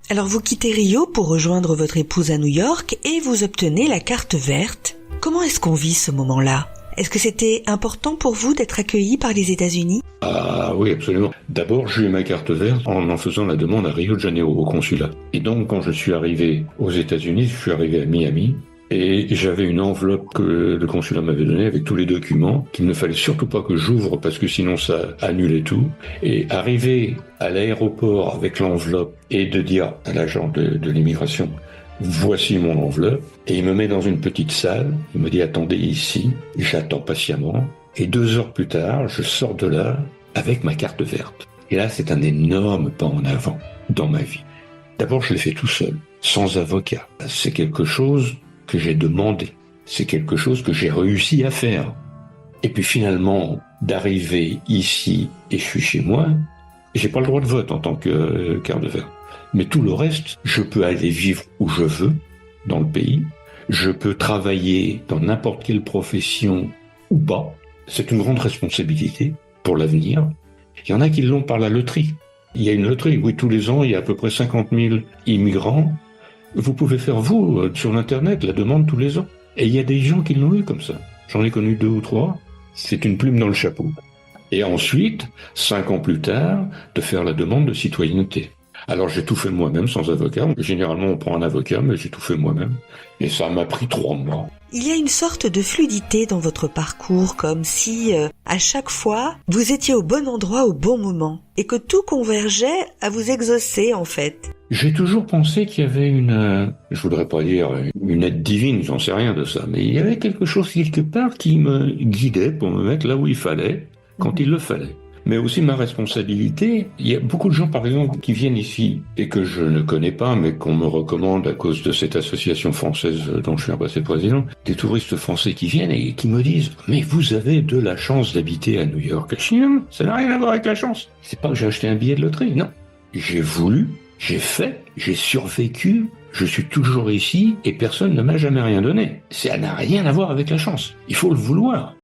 Alors vous quittez Rio pour rejoindre votre épouse à New York et vous obtenez la carte verte. Comment est-ce qu'on vit ce moment-là? Est-ce que c'était important pour vous d'être accueilli par les États-Unis? Ah oui, absolument. D'abord, j'ai eu ma carte verte en faisant la demande à Rio de Janeiro, au consulat. Et donc, quand je suis arrivé aux États-Unis, je suis arrivé à Miami, et j'avais une enveloppe que le consulat m'avait donnée avec tous les documents qu'il ne fallait surtout pas que j'ouvre parce que sinon ça annulait tout. Et arrivé à l'aéroport avec l'enveloppe et de dire à l'agent de l'immigration, voici mon enveloppe, et il me met dans une petite salle, il me dit attendez ici, j'attends patiemment, et 2 heures plus tard, je sors de là avec ma carte verte. Et là, c'est un énorme pas en avant dans ma vie. D'abord, je l'ai fait tout seul, sans avocat. C'est quelque chose que j'ai demandé. C'est quelque chose que j'ai réussi à faire. Et puis finalement, d'arriver ici et je suis chez moi, j'ai pas le droit de vote en tant que carte verte. Mais tout le reste, je peux aller vivre où je veux dans le pays. Je peux travailler dans n'importe quelle profession ou pas. C'est une grande responsabilité pour l'avenir. Il y en a qui l'ont par la loterie. Il y a une loterie, oui, tous les ans, il y a à peu près 50 000 immigrants. Vous pouvez faire, vous, sur l'Internet, la demande tous les ans. Et il y a des gens qui l'ont eu comme ça. J'en ai connu 2 ou 3. C'est une plume dans le chapeau. Et ensuite, 5 ans plus tard, de faire la demande de citoyenneté. Alors j'ai tout fait moi-même sans avocat. Généralement on prend un avocat, mais j'ai tout fait moi-même. Et ça m'a pris 3 mois. Il y a une sorte de fluidité dans votre parcours, comme si, à chaque fois, vous étiez au bon endroit au bon moment, et que tout convergeait à vous exaucer, en fait. J'ai toujours pensé qu'il y avait je voudrais pas dire une aide divine, j'en sais rien de ça, mais il y avait quelque chose quelque part qui me guidait pour me mettre là où il fallait, quand il le fallait. Mais aussi ma responsabilité. Il y a beaucoup de gens, par exemple, qui viennent ici et que je ne connais pas, mais qu'on me recommande à cause de cette association française dont je suis un passé président. Des touristes français qui viennent et qui me disent « Mais vous avez de la chance d'habiter à New York. » Ça n'a rien à voir avec la chance. C'est pas que j'ai acheté un billet de loterie, non. J'ai voulu, j'ai fait, j'ai survécu, je suis toujours ici et personne ne m'a jamais rien donné. Ça n'a rien à voir avec la chance. Il faut le vouloir.